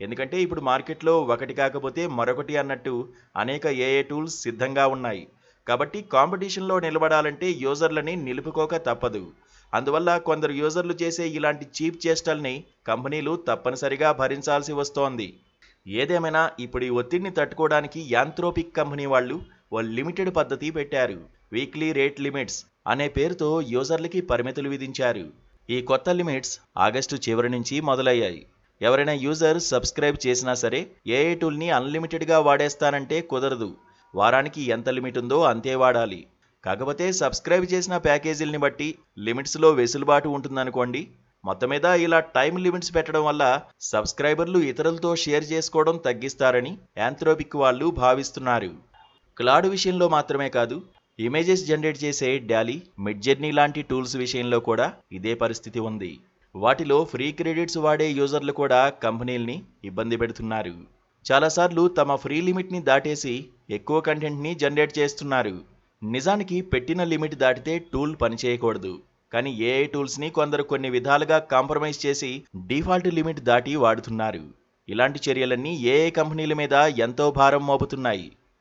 ఎందుకంటే ఇప్పుడు మార్కెట్లో ఒకటి కాకపోతే మరొకటి అన్నట్టు అనేక ఏఐ టూల్స్ సిద్ధంగా ఉన్నాయి. కాబట్టి కాంపిటీషన్లో నిలబడాలంటే యూజర్లని నిలుపుకోక తప్పదు. అందువల్ల కొందరు యూజర్లు చేసే ఇలాంటి చీప్ చేష్టల్ని కంపెనీలు తప్పనిసరిగా భరించాల్సి వస్తోంది. ఏదేమైనా ఇప్పుడు ఈ ఒత్తిడిని తట్టుకోవడానికి యాంథ్రోపిక్ కంపెనీ వాళ్ళు ఓ లిమిటెడ్ పద్ధతి పెట్టారు. వీక్లీ రేట్ లిమిట్స్ అనే పేరుతో యూజర్లకి పరిమితులు విధించారు. ఈ కొత్త లిమిట్స్ ఆగస్టు చివరి నుంచి మొదలయ్యాయి. ఎవరైనా యూజర్ సబ్స్క్రైబ్ చేసినా సరే ఏఐ టూల్ని అన్లిమిటెడ్గా వాడేస్తానంటే కుదరదు. వారానికి ఎంత లిమిట్ ఉందో అంతే వాడాలి. కాకపోతే సబ్స్క్రైబ్ చేసిన ప్యాకేజీల్ని బట్టి లిమిట్స్లో వెసులుబాటు ఉంటుందనుకోండి. మొత్తం మీద ఇలా టైం లిమిట్స్ పెట్టడం వల్ల సబ్స్క్రైబర్లు ఇతరులతో షేర్ చేసుకోవడం తగ్గిస్తారని యాంథ్రోపిక్ వాళ్ళు భావిస్తున్నారు. క్లాడ్ విషయంలో మాత్రమే కాదు, ఇమేజెస్ జనరేట్ చేసే డాలీ, మిడ్జర్నీ లాంటి టూల్స్ విషయంలో కూడా ఇదే పరిస్థితి ఉంది. వాటిలో ఫ్రీ క్రెడిట్స్ వాడే యూజర్లు కూడా కంపెనీల్ని ఇబ్బంది పెడుతున్నారు. చాలాసార్లు తమ ఫ్రీ లిమిట్ని దాటేసి ఎక్కువ కంటెంట్ని జనరేట్ చేస్తున్నారు. నిజానికి పెట్టిన లిమిట్ దాటితే టూల్ పనిచేయకూడదు. కానీ ఏఐ టూల్స్ని కొందరు కొన్ని విధాలుగా కాంప్రమైజ్ చేసి డిఫాల్ట్ లిమిట్ దాటి వాడుతున్నారు. ఇలాంటి చర్యలన్నీ ఏఐ కంపెనీల మీద ఎంతో భారం మోపుతున్నాయి.